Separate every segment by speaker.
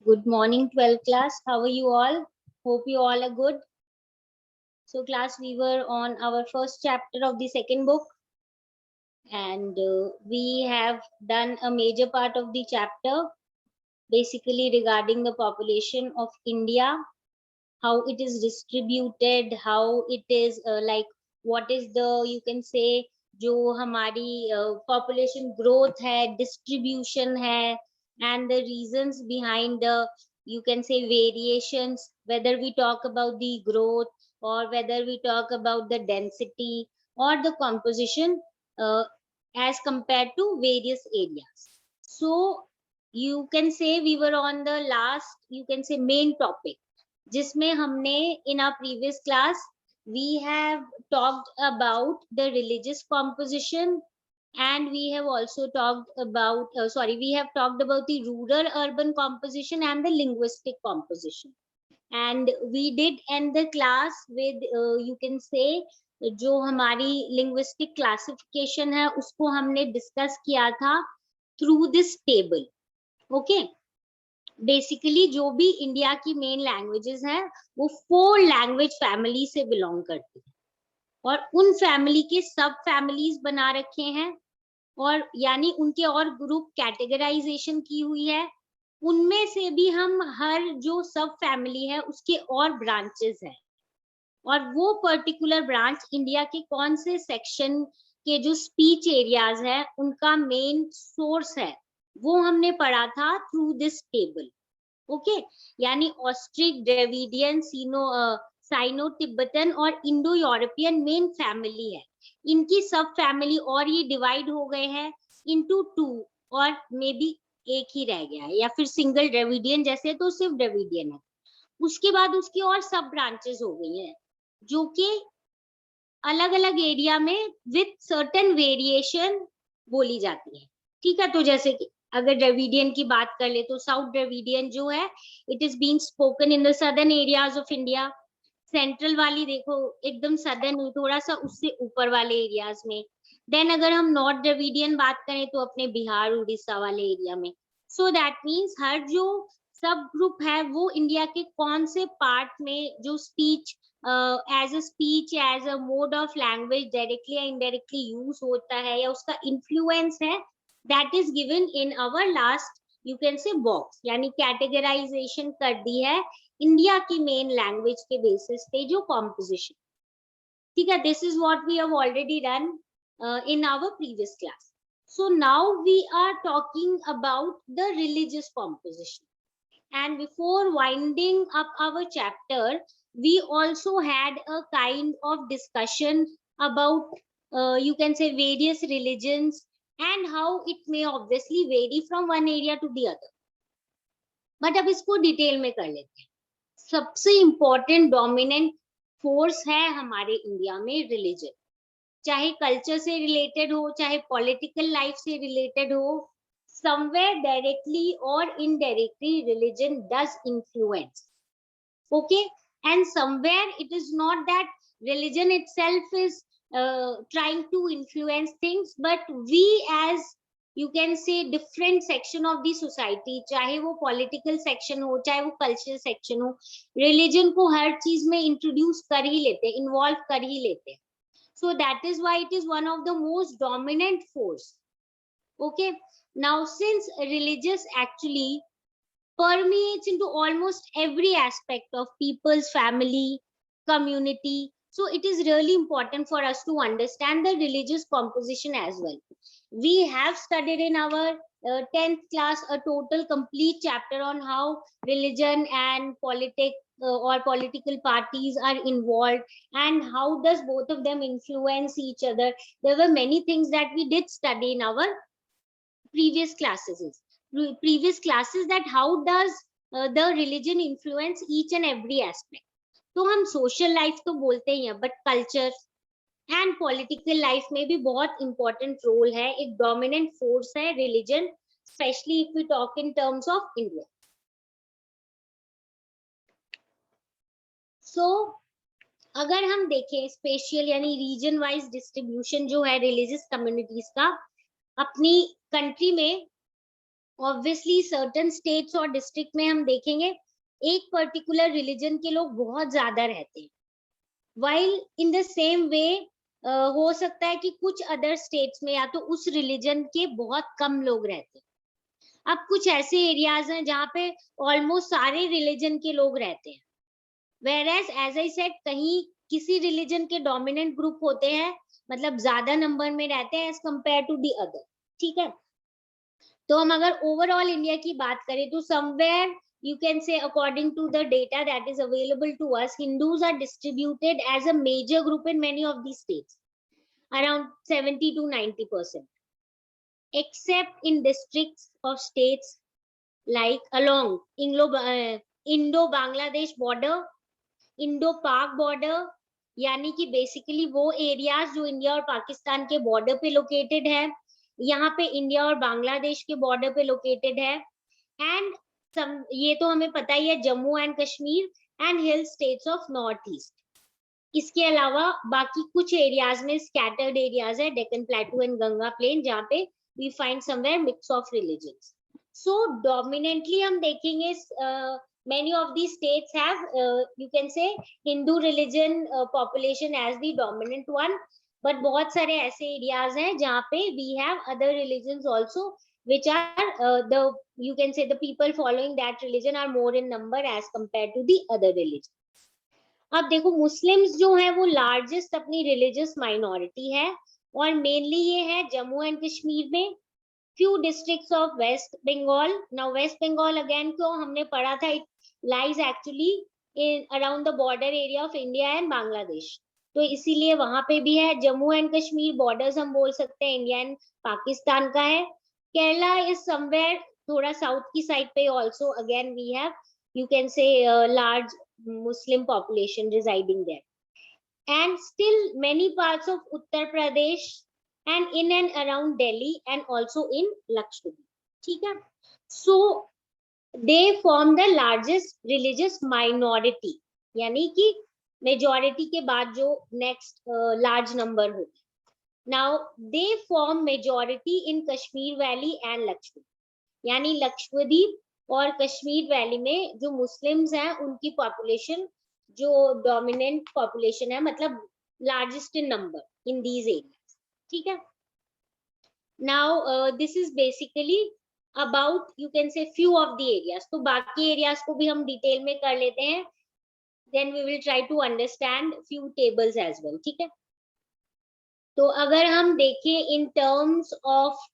Speaker 1: Good morning, 12th class. How are you all? Hope you all are good. So, class, we were on our first chapter of the second book, and we have done a major part of the chapter, basically regarding the population of India, how it is distributed, how it is like what is the you can say जो हमारी population growth है, distribution है, and the reasons behind the you can say variations, whether we talk about the growth or whether we talk about the density or the composition uh, as compared to various areas. So you can say we were on the last you can say main topic जिसमें हमने in our previous class we have talked about the religious composition, and we have also talked about we have talked about the rural urban composition and the linguistic composition, and we did end the class with you can say जो हमारी linguistic classification है उसको हमने discuss किया था through this table. Okay, basically जो भी India की मेन लैंग्वेजेस हैं वो 4 लैंग्वेज फैमिली से बिलोंग करती है, और उन फैमिली के सब फैमिलीज बना रखे हैं, और यानी उनके और ग्रुप कैटेगराइजेशन की हुई है। उनमें से भी हम हर जो सब फैमिली है उसके और ब्रांचेस हैं, और वो पर्टिकुलर ब्रांच इंडिया के कौन से सेक्शन के जो स्पीच एरियाज है उनका मेन सोर्स है, वो हमने पढ़ा था थ्रू दिस टेबल। ओके, यानी ऑस्ट्रिक, द्रविडियन, साइनो तिब्बतन और इंडो यूरोपियन मेन फैमिली है। इनकी सब फैमिली और ये डिवाइड हो गए हैं इनटू 2, और मे बी एक ही रह गया है, या फिर सिंगल द्रविडियन जैसे तो सिर्फ द्रविडियन है। उसके बाद उसकी और सब ब्रांचेस हो गई हैं जो कि अलग अलग एरिया में विथ सर्टेन वेरिएशन बोली जाती है। ठीक है, तो जैसे कि अगर द्रविडियन की बात कर ले तो साउथ द्रविडियन जो है it is being spoken in the southern areas of India. Central वाली देखो एकदम सदर्न, थोड़ा सा उससे ऊपर वाले एरियाज में। देन अगर हम नॉर्थ द्रविडियन बात करें तो अपने बिहार उड़ीसा वाले एरिया में। सो दैट मीन्स हर जो सब ग्रुप है वो इंडिया के कौन से पार्ट में जो speech as a speech as a mode of language directly या इनडायरेक्टली यूज होता है या उसका इन्फ्लुएंस है, that is given in our last you can say box, यानी कैटेगराइजेशन कर दी है इंडिया की मेन लैंग्वेज के बेसिस पे जो कॉम्पोजिशन। ठीक है, this is what we have already done in our previous class. So now we are talking about the religious composition, and before winding up our chapter we also had a kind of discussion about you can say various religions and how it may obviously vary from one area to the other, but अब इसको detail में कर लेते हैं। सबसे important dominant force है हमारे India में रिलीजन, चाहे कल्चर से रिलेटेड हो चाहे पॉलिटिकल लाइफ से रिलेटेड हो, somewhere directly or indirectly religion does influence. Okay, and somewhere it is not that religion itself is trying to influence things, but we as you can say different section of the society, चाहे वो political section हो चाहे वो cultural section हो, religion को हर चीज में introduce कर ही लेते हैं, involve कर ही लेते हैं। So that is why it is one of the most dominant force. Okay, now since religious actually permeates into almost every aspect of people's family, community, so it is really important for us to understand the religious composition as well. We have studied in our 10th class a total complete chapter on how religion and politics or political parties are involved, and how does both of them influence each other. There were many things that we did study in our previous classes that how does the religion influence each and every aspect. तो हम social life तो बोलते ही हैं, but culture and political life में भी बहुत important role है, एक dominant force है religion, especially if we talk in terms of India. So अगर हम देखें स्पेशल यानी रीजन वाइज डिस्ट्रीब्यूशन जो है रिलीजियस कम्युनिटीज का अपनी कंट्री में, ऑब्वियसली सर्टन स्टेट्स और डिस्ट्रिक्ट में हम देखेंगे एक पर्टिकुलर रिलीजन के लोग बहुत ज्यादा रहते हैं, while in the same way हो सकता है कि कुछ अदर स्टेट्स में या तो उस रिलीजन के बहुत कम लोग रहते हैं। अब कुछ ऐसे एरियाज हैं जहाँ पे ऑलमोस्ट सारे रिलीजन के लोग रहते हैं, whereas as I said कहीं किसी रिलीजन के डोमिनेंट ग्रुप होते हैं, मतलब ज्यादा नंबर में रहते हैं as compare to the other. ठीक है, तो हम अगर ओवरऑल इंडिया की बात करें तो somewhere you can say according to the data that is available to us, Hindus are distributed as a major group in many of these states, around 70 to 90%, except in districts of states like along Indo-Bangladesh border, Indo-Pak border, यानी कि basically वो areas जो India और पाकिस्तान के border पे located है, यहाँ पे इंडिया और बांग्लादेश के बॉर्डर पे लोकेटेड है, एंड ये तो हमें पता ही है Jammu and Kashmir and hill states of north east. इसके अलावा बाकी कुछ एरियाज में स्कैटर्ड एरियाज है, Deccan plateau and Ganga plain, जहाँ पे we find somewhere mix of religions. So dominantly हम देखेंगे many of these states have you can say Hindu religion population as the dominant one, but बहुत सारे ऐसे areas हैं जहाँ पे we have other religions also which are the you can say the people following that religion are more in number as compared to the other religion. अब देखो Muslims जो है वो लार्जेस्ट अपनी रिलीजियस माइनॉरिटी है और मेनली ये है जम्मू एंड कश्मीर में, few districts of West Bengal. Now West Bengal again को हमने पढ़ा था, it lies actually in around the border area of India and Bangladesh, तो इसीलिए वहां पे भी है। जम्मू एंड कश्मीर बॉर्डर्स हम बोल सकते हैं इंडिया एंड पाकिस्तान का है। केरला इज समवेयर थोड़ा साउथ की साइड पे, also again we have you can say large Muslim population residing there, and still many parts of Uttar Pradesh and in and around Delhi and also in Lakshadweep. ठीक है, so they form the largest religious minority, यानी कि majority के बाद जो next large number हो। Now they form majority in Kashmir Valley and Lakshadweep, यानी लक्षद्वीप और कश्मीर वैली में जो मुस्लिम्स हैं उनकी पॉपुलेशन जो डोमिनेंट पॉपुलेशन है, मतलब largest in number in these areas. ठीक है, now this is basically about you can से फ्यू ऑफ द एरियाज। तो बाकी एरियाज को भी हम डिटेल में कर लेते हैं, then we will try to understand few tables as well. ठीक है, तो अगर हम देखें in terms of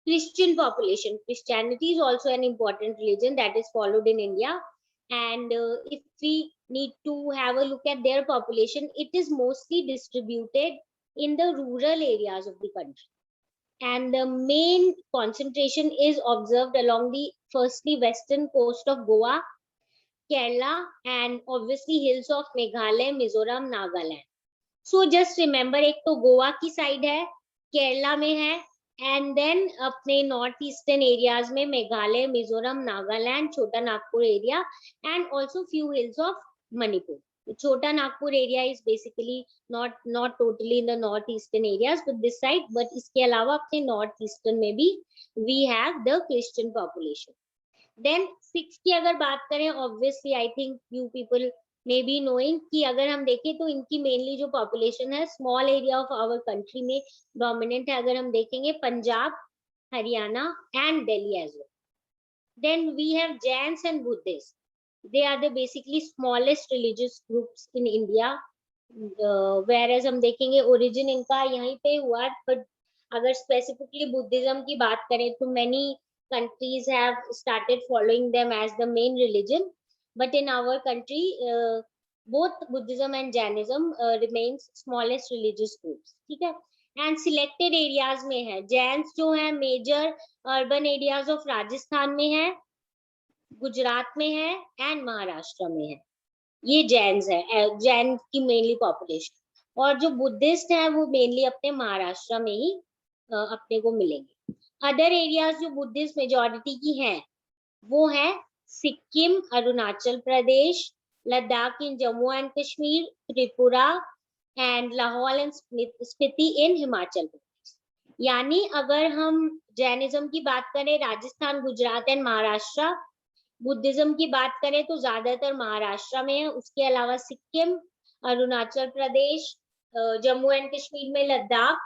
Speaker 1: Christian population, Christianity is also an important religion that is followed in India, and if we need to have a look at their population, it is mostly distributed in the rural areas of the country, and the main concentration is observed along the firstly western coast of Goa, Kerala, and obviously hills of Meghalaya, Mizoram, Nagaland. So just remember, एक तो गोवा की side है, केरला में है, and then अपने north eastern areas में Meghalaya, Mizoram, Nagaland, Chota Nagpur area, and also few hills of Manipur. Chota Nagpur area is basically not totally in the north eastern areas but this side, but इसके अलावा अपने नॉर्थ ईस्टर्न में भी we have the Christian population. Then six की अगर बात करें, obviously I think you people may be knowing कि अगर हम देखें तो इनकी मेनली जो पॉपुलेशन है small area of our country में डोमिनेंट है। अगर हम देखेंगे Punjab, Haryana and Delhi as well. Then we have Jains and Buddhist, they are the basically smallest religious groups in India, whereas हम देखेंगे ओरिजिन इनका यहीं पे हुआ, बट अगर स्पेसिफिकली बुद्धिज्म की बात करें तो many countries have started following them as the main religion, but in our country both Buddhism and Jainism remains smallest religious groups. ठीक है, and selected areas में है जैन्स जो है major urban areas of Rajasthan में है, गुजरात में है एंड महाराष्ट्र में है, ये जैन्स है, जैन की मेनली पॉपुलेशन, और जो बुद्धिस्ट है वो मेनली अपने महाराष्ट्र में ही अपने को मिलेंगे। अदर एरियाज जो बुद्धिस्ट मेजॉरिटी की हैं वो है Sikkim, Arunachal Pradesh, Ladakh in Jammu and Kashmir, Tripura and Lahaul and Spiti in Himachal Pradesh. यानी अगर हम जैनिज्म की बात करें राजस्थान, गुजरात एंड महाराष्ट्र, बुद्धिज्म की बात करें तो ज्यादातर महाराष्ट्र में है, उसके अलावा सिक्किम, अरुणाचल प्रदेश, जम्मू एंड कश्मीर में लद्दाख,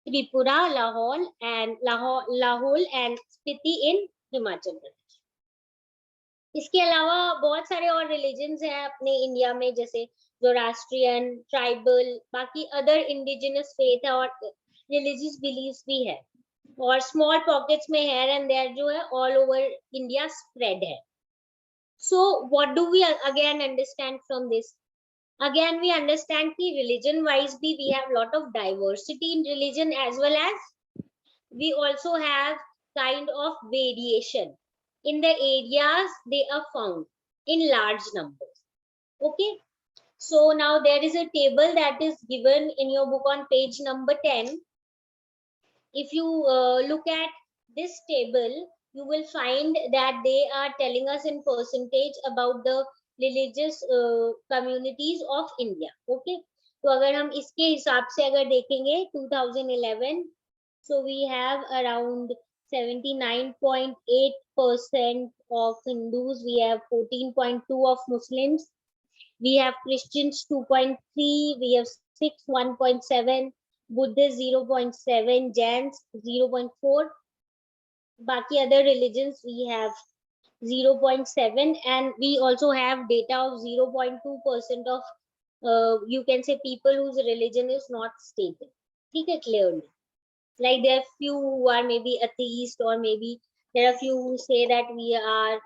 Speaker 1: त्रिपुरा, लाहौल एंड स्पीति इन हिमाचल प्रदेश। इसके अलावा बहुत सारे और रिलीजन्स हैं अपने इंडिया में, जैसे जोरास्ट्रियन, ट्राइबल, बाकी अदर इंडिजिनस फेथ है और रिलीजियस बिलीव्स भी है, और स्मॉल पॉकेट्स में हेयर एंड देयर जो है ऑल ओवर इंडिया स्प्रेड है. So what do we again understand from this? Again we understand कि religion wise भी we have lot of diversity in religion, as well as we also have kind of variation in the areas they are found in large numbers. Okay, so now there is a table that is given in your book on page number 10. If you look at this table, you will find that they are telling us in percentage about the religious communities of India. Okay, तो अगर हम इसके हिसाब से अगर देखेंगे 2011, so we have around 79.8% of Hindus, we have 14.2 of Muslims, we have Christians 2.3, we have Sikhs 1.7, Buddhists 0.7, Jains 0.4, Baki other religions we have 0.7, and we also have data of 0.2% of you can say people whose religion is not stated. Okay, clearly. Like there are few who are maybe atheist, or maybe there are few who say that we are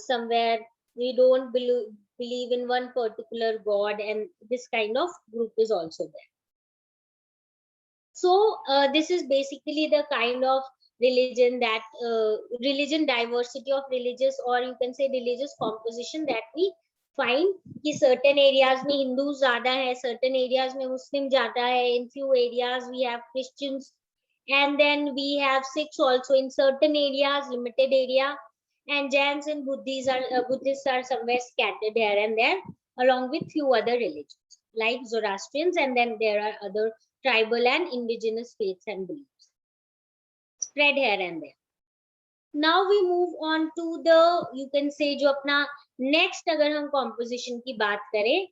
Speaker 1: somewhere, we don't believe in one particular god, and this kind of group is also there. So this is basically the kind of religion that religion diversity of religious, or you can say religious composition that we find कि certain areas में Hindus ज़्यादा है, certain areas में Muslim ज़्यादा है, in few areas we have Christians, and then we have Sikhs also in certain areas, limited area, and Jains and Buddhists are somewhere scattered here and there, along with few other religions like Zoroastrians, and then there are other tribal and indigenous faiths and beliefs spread here and there. Now we move on to the, you can say, जो अपना next अगर हम composition की बात करें,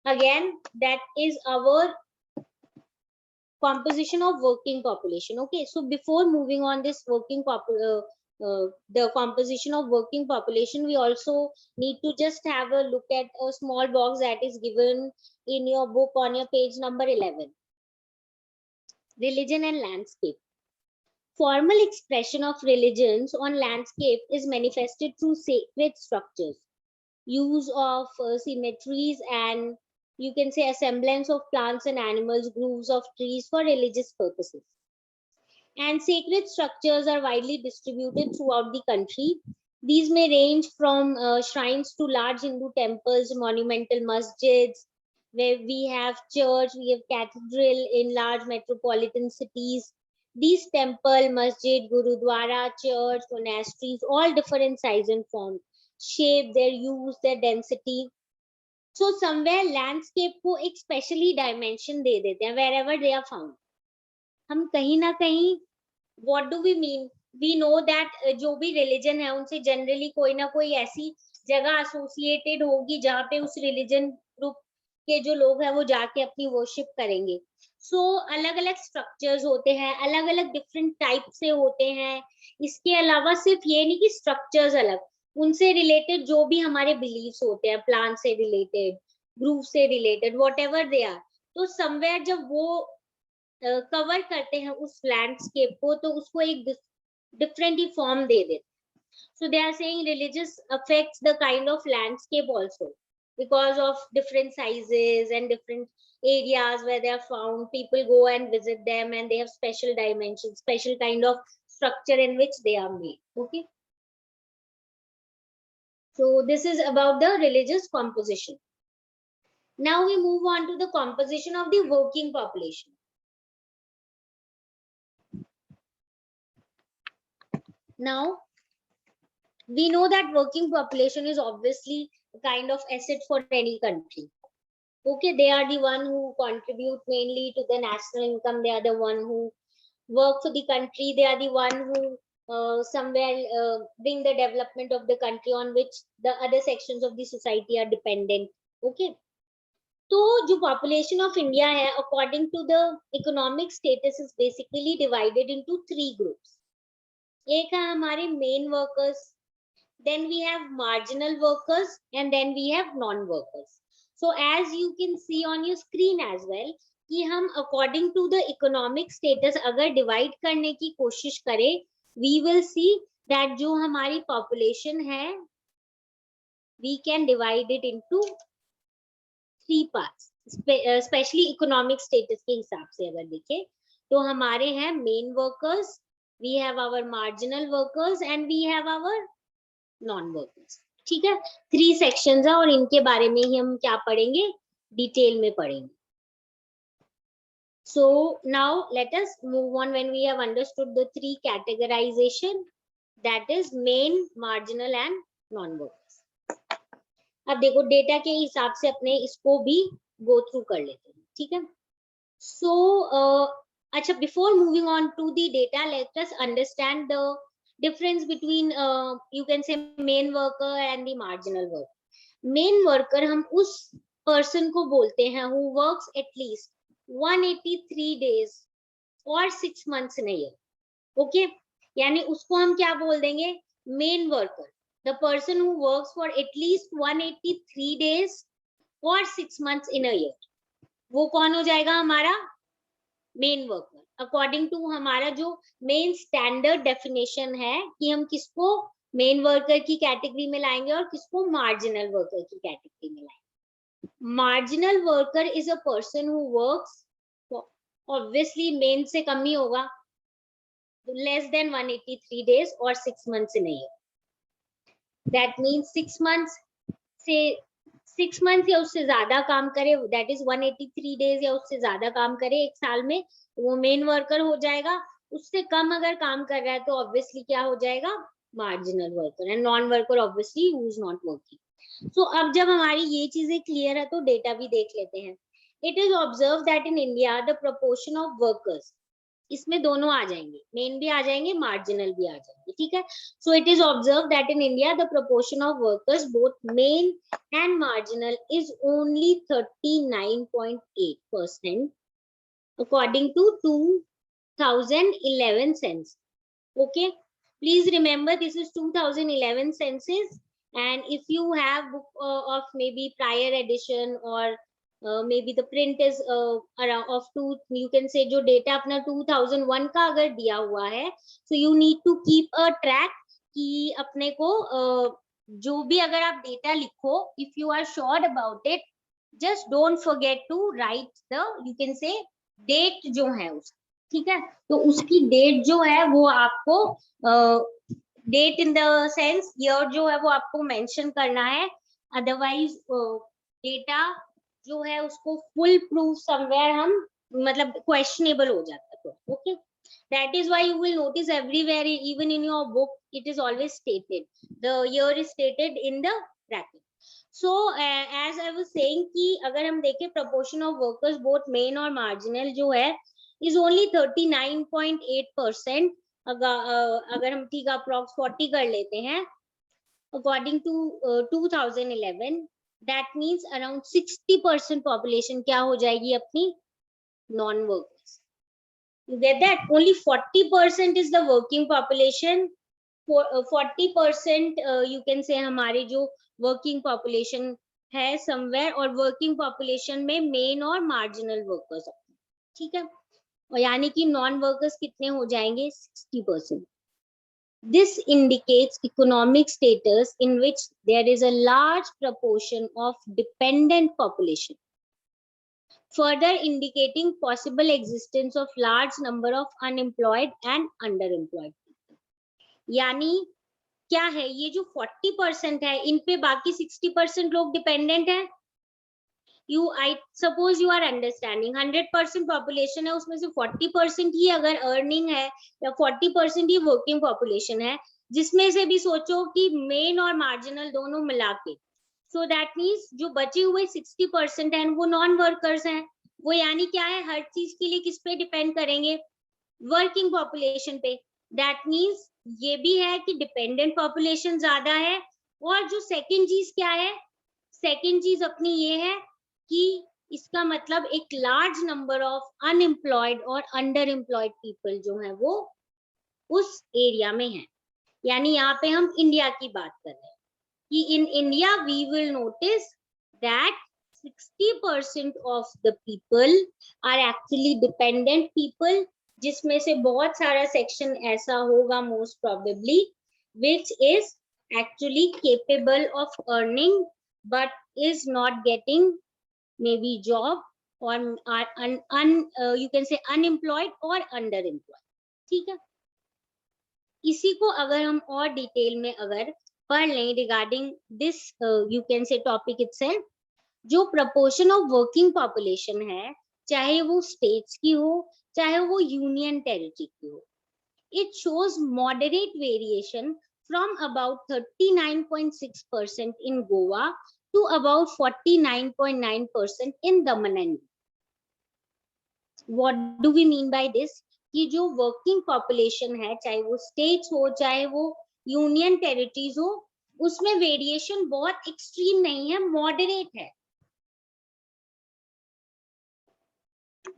Speaker 1: again that is our composition of working population. Okay, so before moving on this the composition of working population, we also need to just have a look at a small box that is given in your book on your page number 11. Religion and landscape. Formal expression of religions on landscape is manifested through sacred structures, use of symmetries, and you can say assemblance of plants and animals, groves of trees for religious purposes. And sacred structures are widely distributed throughout the country. These may range from shrines to large Hindu temples, monumental masjids, where we have church, we have cathedral in large metropolitan cities. These temple, masjid, gurudwara, church, monasteries, all differ in size and form, shape, their use, their density. So somewhere landscape को एक specially dimension दे देते हैं wherever they are found. हम कहीं ना कहीं, what do we mean? We know that जो भी religion है उनसे generally कोई ना कोई ऐसी जगह associated होगी जहाँ पे उस religion group के जो लोग हैं वो जाके अपनी worship करेंगे. So अलग अलग structures होते हैं, अलग अलग different type से होते हैं. इसके अलावा सिर्फ ये नहीं कि structures अलग, उनसे related जो भी हमारे beliefs होते हैं, plant से related, group से related, whatever they are, तो somewhere जब वो कवर करते हैं उस लैंडस्केप को, तो उसको एक डिफरेंट ही फॉर्म दे देते. So they are saying religious affects the kind of landscape also because of different sizes and different areas where they are found. People go and visit them, and they have special dimensions, special kind of structure in which they are made. Okay, so this is about the religious composition. Now we move on to the composition of the working population. Now we know that working population is obviously a kind of asset for any country. Okay, they are the one who contribute mainly to the national income. They are the one who work for the country. They are the one who somewhere bring the development of the country, on which the other sections of the society are dependent. Okay. तो जो population of India है, according to the economic status, is basically divided into 3 groups. एक है हमारे main workers, then we have marginal workers, and then we have non-workers. So as you can see on your screen as well, कि हम according to the economic status अगर divide करने की कोशिश करें, we will see that जो हमारी population है, we can divide it into 3 parts, especially economic status के हिसाब से अगर देखें तो हमारे हैं main workers, we have our marginal workers, and we have our non-workers. ठीक है, 3 sections है और इनके बारे में ही हम क्या पढ़ेंगे, डिटेल में पढ़ेंगे. So now let us move on when we have understood the 3 categorization, that is main, marginal and non-workers. अब देखो डेटा के हिसाब से अपने इसको भी गो थ्रू कर लेते हैं. ठीक है. So अच्छा, before moving on to the data, let us understand the difference between you can say main worker and the marginal worker. Main worker हम उस person को बोलते हैं who works at least 183 days or 6 months in a year. Okay, यानी उसको हम क्या बोल देंगे, main worker, the person who works for at least 183 days or 6 months in a year. वो कौन हो जाएगा हमारा मेन वर्कर, अकॉर्डिंग टू हमारा जो मेन स्टैंडर्ड डेफिनेशन है कि हम किसको मेन वर्कर की कैटेगरी में लाएंगे और किसको मार्जिनल वर्कर की कैटेगरी में लाएंगे. Marginal worker is a person who works, obviously main से कम ही होगा, लेस देन 183 days और 6 months in a year. That means 6 months से 6 months या उससे ज्यादा काम करे, दैट इज 183 days या उससे ज्यादा काम करे एक साल में, वो मेन वर्कर हो जाएगा. उससे कम अगर काम कर रहा है तो ऑब्वियसली क्या हो जाएगा, marginal worker. And non worker obviously who is not working. So अब जब हमारी ये चीजें क्लियर है तो डेटा भी देख लेते हैं. It is observe that in India the proportion of workers, इसमें दोनों आ जाएंगे, मेन भी आ जाएंगे, मार्जिनल भी आ जाएंगे. ठीक है. So it is observe that in India the proportion of workers both men and marginal is only 39.8% according to 2011 census. Okay, please remember this is 2011 census, and if you have book of maybe prior edition or maybe the print is around of you can say जो data अपना 2001 का अगर दिया हुआ है, so you need to keep a track कि अपने को जो भी अगर आप डेटा लिखो, if you are sure about it, just don't forget to write the you can say date जो है उसकी. ठीक है. तो उसकी डेट जो है वो आपको date in the sense year जो है वो आपको मेंशन करना है, अदरवाइज डेटा जो है उसको फुल प्रूफ समवेयर हम मतलब क्वेश्चनेबल हो जाता है. Okay. That is why you will notice everywhere, even in your book, it is always stated. The year is stated in the bracket. So, as I was saying कि अगर हम देखें proportion of workers both main और marginal जो है is only 39.8%. अगर हम ठीक approx 40 कर लेते हैं according to 2011, that means around 60% population क्या हो जाएगी अपनी non-workers. You get that? Only 40% is the working population. 40% you can say हमारे जो working population है somewhere, और working population में main और marginal workers. ठीक है. और यानी कि non workers कितने हो जाएंगे, 60%. This indicates economic status in which there is a large proportion of dependent population, further indicating possible existence of large number of unemployed and underemployed people. यानी क्या है, ये जो 40% है इन पे बाकी 60% लोग डिपेंडेंट हैं. I suppose you are understanding 100% population है, उसमें से 40% ही अगर earning है या 40% ही working population है, जिसमें से भी सोचो कि main और marginal दोनों मिला के, so that means जो बचे हुए 60% हैं वो non workers हैं. वो यानी क्या है, हर चीज के लिए किस पे डिपेंड करेंगे, वर्किंग पॉपुलेशन पे। दैट मीन्स ये भी है कि डिपेंडेंट पॉपुलेशन ज्यादा है, और जो सेकंड चीज क्या है, सेकंड चीज अपनी ये है कि इसका मतलब एक लार्ज नंबर ऑफ अनएम्प्लॉयड और अंडर एम्प्लॉयड पीपल जो है वो उस एरिया में है। यानी यहाँ पे हम इंडिया की बात कर रहे हैं कि in India we will notice that 60% of the people are actually dependent people, जिसमें से बहुत सारा सेक्शन ऐसा होगा most probably which is actually capable of earning but is not getting maybe job or are you can say unemployed or underemployed। ठीक है, इसी को अगर हम और डिटेल में अगर पढ़ लें रिगार्डिंग दिस यू कैन से टॉपिक इटसेल्फ, जो प्रपोर्शन ऑफ वर्किंग पॉपुलेशन है, चाहे वो स्टेट्स की हो चाहे वो यूनियन टेरिटरी की हो, it shows moderate variation from about 39.6% in Goa to about 49.9% in Daman and Diu. What do we mean by this, कि जो वर्किंग पॉपुलेशन है, चाहे वो स्टेट्स हो चाहे वो यूनियन टेरिटरीज हो, उसमें वेरिएशन बहुत एक्सट्रीम नहीं है, मॉडरेट है।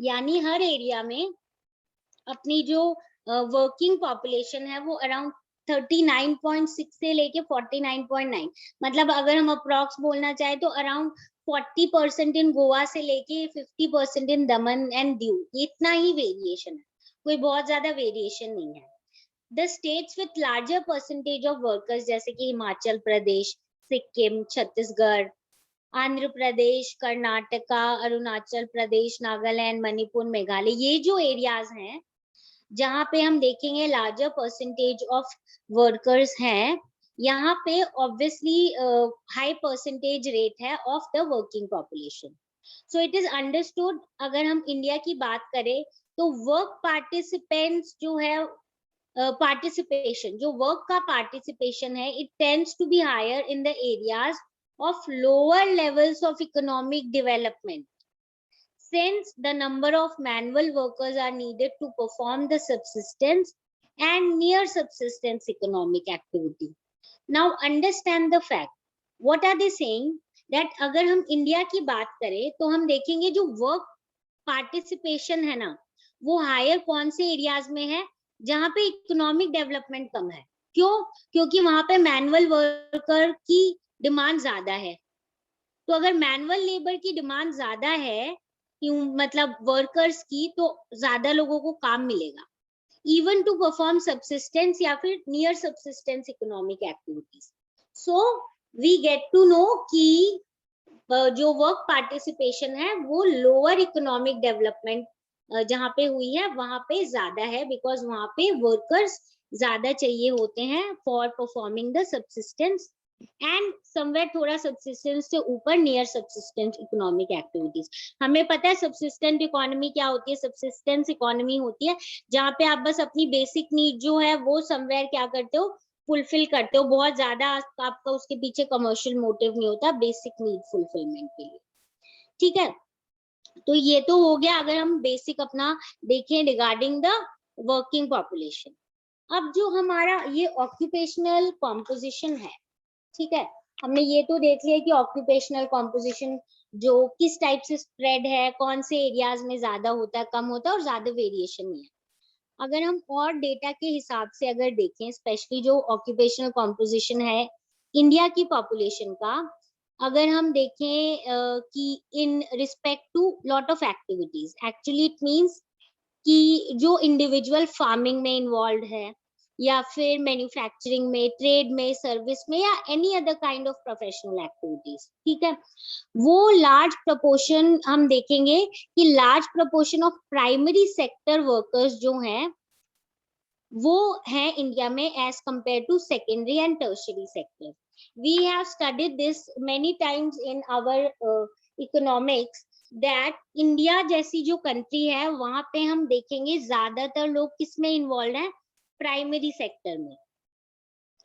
Speaker 1: यानी हर एरिया में अपनी जो वर्किंग पॉपुलेशन है वो अराउंड 39.6 से लेके 49.9, मतलब अगर हम अप्रॉक्स बोलना चाहे तो अराउंड 40% इन गोवा से लेके 50% इन दमन एंड दीव, इतना ही वेरिएशन है, कोई बहुत ज्यादा वेरिएशन नहीं है। The states with larger percentage of workers जैसे कि हिमाचल प्रदेश, सिक्किम, छत्तीसगढ़, आंध्र प्रदेश, कर्नाटका, अरुणाचल प्रदेश, नागालैंड, मणिपुर, मेघालय, ये जो एरियाज हैं जहाँ पे हम देखेंगे लार्जर परसेंटेज ऑफ वर्कर्स हैं, यहाँ पे ऑब्वियसली हाई परसेंटेज रेट है of the working population. So it is understood, अगर हम इंडिया की बात करें तो वर्क पार्टिसिपेंट्स जो है, पार्टिसिपेशन, जो वर्क का पार्टिसिपेशन है, it tends to be higher in the areas of lower levels of economic development, since the number of manual workers are needed to perform the subsistence and near subsistence economic activity. Now understand the fact, what are they saying, that अगर हम India की बात करें तो हम देखेंगे जो work participation है ना, वो हायर कौन से एरियाज में है, जहाँ पे इकोनॉमिक डेवलपमेंट कम है। क्यों? क्योंकि वहां पे मैनुअल वर्कर की डिमांड ज्यादा है। तो अगर मैनुअल लेबर की डिमांड ज्यादा है, मतलब वर्कर्स की, तो ज्यादा लोगों को काम मिलेगा, इवन टू परफॉर्म सबसिस्टेंस या फिर near subsistence economic activities. So we get to know कि जो वर्क पार्टिसिपेशन है वो लोअर इकोनॉमिक डेवलपमेंट जहाँ पे हुई है वहां पे ज्यादा है, बिकॉज वहां पे वर्कर्स ज्यादा चाहिए होते हैं for performing the subsistence and somewhere थोड़ा सबसिस्टेंस से ऊपर नियर सबसिस्टेंस इकोनॉमिक एक्टिविटीज। हमें पता है सबसिस्टेंट इकोनॉमी क्या होती है। सबसिस्टेंस इकोनॉमी होती है जहाँ पे आप बस अपनी बेसिक नीड जो है वो समवेयर क्या करते हो, फुलफिल करते हो, बहुत ज्यादा आपका उसके पीछे कमर्शियल मोटिव नहीं होता, बेसिक नीड फुलफिलमेंट के लिए। ठीक है, तो ये तो हो गया अगर हम बेसिक अपना देखें रिगार्डिंग द वर्किंग पॉपुलेशन। अब जो हमारा ये ऑक्यूपेशनल कॉम्पोजिशन है, ठीक है, हमने ये तो देख लिया कि ऑक्यूपेशनल कॉम्पोजिशन जो किस टाइप से स्प्रेड है, कौन से एरियाज में ज्यादा होता है, कम होता है और ज्यादा वेरिएशन नहीं है। अगर हम और डेटा के हिसाब से अगर देखें, स्पेशली जो ऑक्यूपेशनल कॉम्पोजिशन है इंडिया की पॉपुलेशन का, अगर हम देखें कि in respect to lot of activities, actually it means कि जो इंडिविजुअल फार्मिंग में इन्वॉल्व है या फिर मैन्युफैक्चरिंग में, ट्रेड में, सर्विस में या any other kind of professional activities, ठीक है, वो लार्ज प्रपोर्शन हम देखेंगे कि large proportion of primary sector workers जो हैं वो है इंडिया में as compare to secondary and tertiary sector. We have studied this many times in our economics that India जैसी जो कंट्री है वहां पे हम देखेंगे ज्यादातर लोग किस में इन्वॉल्व हैं, प्राइमरी सेक्टर में,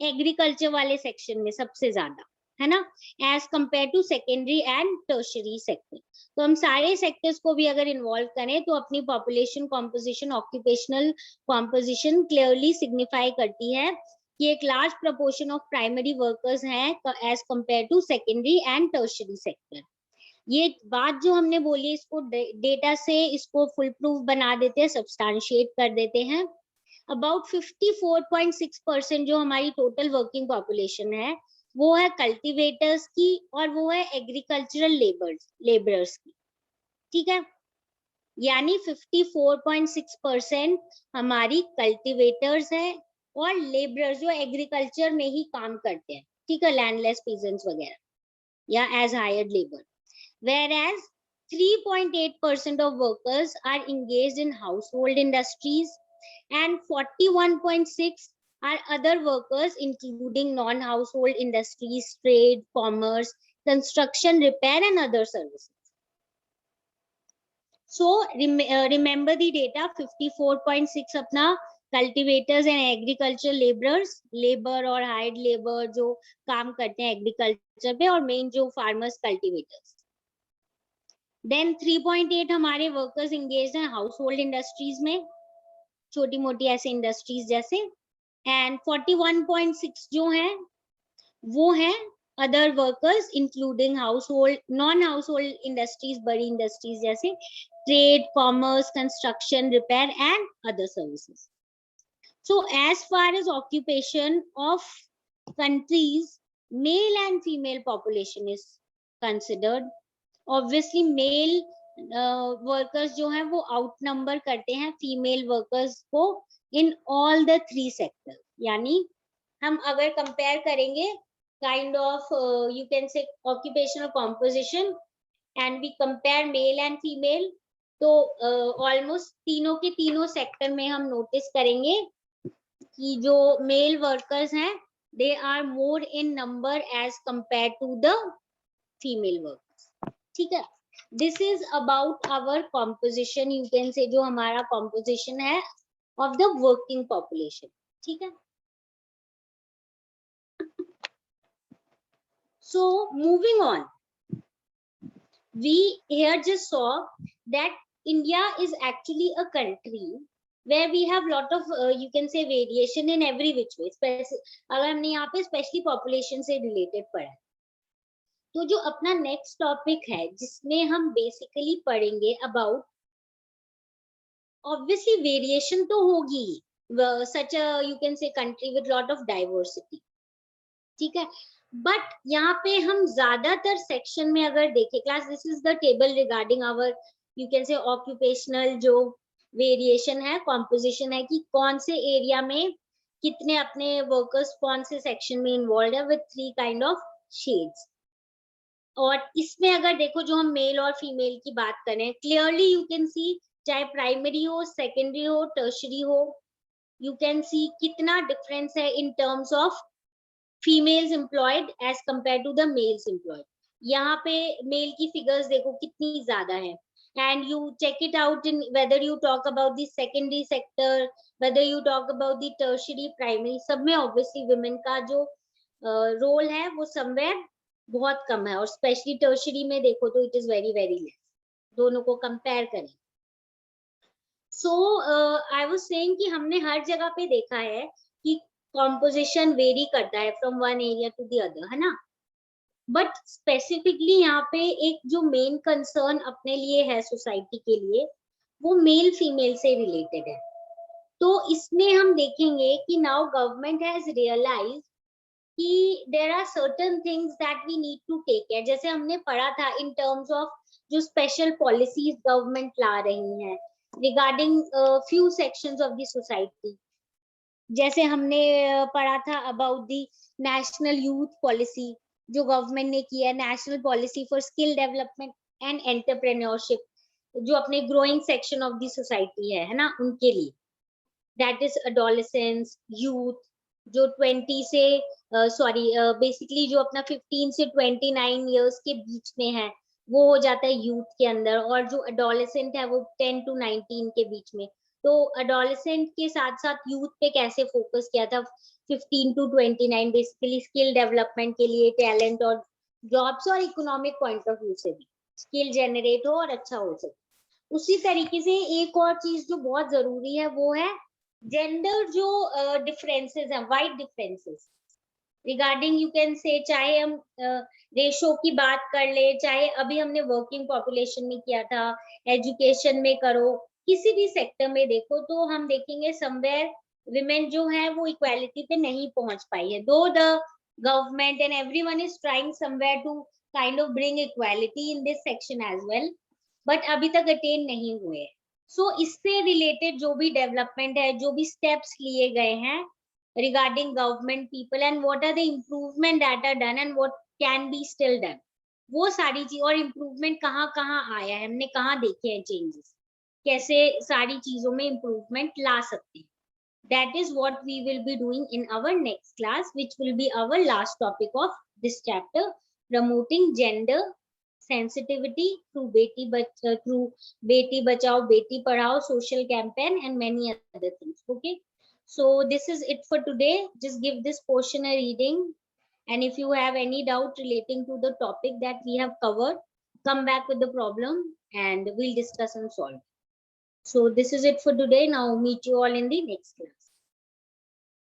Speaker 1: एग्रीकल्चर वाले सेक्शन में सबसे ज्यादा। है ना, as compare to secondary and tertiary sector. तो हम सारे सेक्टर्स को भी अगर इन्वॉल्व करें तो अपनी population composition, occupational composition clearly signify करती है कि एक large proportion of primary workers हैं as compare to secondary and tertiary sector. ये बात जो हमने बोली इसको डेटा से इसको फुल प्रूफ बना देते हैं, सब्सटैंशिएट कर देते हैं। अबाउट 54.6% जो हमारी टोटल वर्किंग पॉपुलेशन है वो है कल्टीवेटर्स की और वो है एग्रीकल्चरल लेबरर्स की, ठीक है। यानी 54.6% हमारी कल्टीवेटर्स है और लेबरर्स जो एग्रीकल्चर में ही काम करते हैं, ठीक है, लैंडलेस पीजेंट्स वगैरह या as hired labour. Whereas 3.8% of workers are engaged in household industries and 41.6 are other workers including non-household industries, trade, commerce, construction, repair and other services. So remember the data, 54.6 अपना cultivators and agriculture labourers, labour और hired labour जो काम करते हैं agriculture पे, और main जो farmers cultivators. Then 3.8 हमारे वर्कर्स इंगेज हैं हाउस होल्ड इंडस्ट्रीज में, छोटी मोटी ऐसे इंडस्ट्रीज जैसे, एंड 41.6 जो है वो है other workers including household, non household industries, बड़ी इंडस्ट्रीज जैसे trade, commerce, construction, repair and other services. So as far as occupation of countries, male and female population is considered. Obviously male workers जो हैं वो out number करते हैं female workers को in all the 3 sector. यानी हम अगर compare करेंगे kind of you can say occupational composition and we compare male and female, तो ऑलमोस्ट तीनों के तीनों सेक्टर में हम नोटिस करेंगे कि जो मेल वर्कर्स हैं they are more in number as compare to the female workers, ठीक है। This is about our composition, you can say जो हमारा कॉम्पोजिशन है ऑफ द वर्किंग पॉपुलेशन, ठीक है। So moving on, we here just saw that India is actually a country where we have lot of you can say variation in every which way। अगर हमने यहाँ पे specially population से related पढ़ा, तो जो अपना नेक्स्ट टॉपिक है जिसमें हम बेसिकली पढ़ेंगे अबाउट, ऑब्वियसली वेरिएशन तो होगी, सच यू कैन से country with lot of diversity, ठीक है। बट यहाँ पे हम ज्यादातर सेक्शन में अगर देखें class, this is the table regarding our you can say occupational जो वेरिएशन है, कॉम्पोजिशन है कि कौन से एरिया में कितने अपने वर्कर्स कौन से सेक्शन में इन्वॉल्व है, विद 3 काइंड ऑफ शेड्स। और इसमें अगर देखो जो हम मेल और फीमेल की बात करें, क्लियरली यू कैन सी, चाहे प्राइमरी हो, सेकेंडरी हो, टर्शरी हो, यू कैन सी कितना डिफरेंस है in terms of females employed as compare to the males employed. यहाँ पे मेल की फिगर्स देखो कितनी ज्यादा है, and you check it out in whether you talk about the secondary sector, whether you talk about the tertiary, primary, सब में obviously women का जो रोल है वो समवेयर बहुत कम है, और स्पेशली टर्शरी में देखो तो it is very very less, दोनों को कंपेयर करें। सो आई वाज सेइंग कि हमने हर जगह पे देखा है कि कॉम्पोजिशन वेरी करता है from one area to the other, है ना। बट स्पेसिफिकली यहाँ पे एक जो मेन कंसर्न अपने लिए है सोसाइटी के लिए, वो मेल फीमेल से रिलेटेड है। तो इसमें हम देखेंगे कि नाउ गवर्नमेंट हैज रियलाइज्ड कि there are certain things that we need to take care. जैसे हमने पढ़ा था इन टर्म्स ऑफ जो स्पेशल पॉलिसीज गवर्नमेंट ला रही हैं regarding few sections of the society. जैसे हमने पढ़ा था about the national youth policy जो गवर्नमेंट ने किया है, national policy for skill development and entrepreneurship, जो अपने growing section of the society है ना, उनके लिए, दैट इज एडोलेसेंस, यूथ, जो 20 से बेसिकली जो अपना 15 से 29 इयर्स के बीच में है वो हो जाता है यूथ के अंदर, और जो एडोलेसेंट है वो 10 to 19 के बीच में। तो एडोलेसेंट के साथ साथ यूथ पे कैसे फोकस किया था, 15 to 29 बेसिकली स्किल डेवलपमेंट के लिए, टैलेंट और जॉब्स और इकोनॉमिक पॉइंट ऑफ व्यू से भी स्किल जनरेट हो और अच्छा हो सके। उसी तरीके से एक और चीज जो बहुत जरूरी है वो है जेंडर जो डिफरेंसेस हैं, wide differences regarding you can से, चाहे हम रेशो की बात कर ले, चाहे अभी हमने वर्किंग पॉपुलेशन में किया था, एजुकेशन में करो, किसी भी सेक्टर में देखो तो हम देखेंगे समवेयर विमेन जो है वो इक्वालिटी पे नहीं पहुंच पाई है, though the government and everyone is trying somewhere to kind of bring equality in this section as well, but अभी तक अटेन नहीं हुए। सो इससे रिलेटेड जो भी डेवलपमेंट है, जो भी स्टेप्स लिए गए हैं regarding government people and what are the improvement that are done and what can be still done, वो सारी चीज और इम्प्रूवमेंट कहाँ कहाँ आया है, हमने कहाँ देखे हैं चेंजेस, कैसे सारी चीजों में इम्प्रूवमेंट ला सकते हैं। That is what we will be doing in our next class, which will be our last topic of this chapter, promoting gender sensitivity through Beti Bachao Beti Padhao social campaign and many other things. Okay, so this is it for today. Just give this portion a reading, and if you have any doubt relating to the topic that we have covered, come back with the problem and we'll discuss and solve. So this is it for today. Now meet you all in the next class.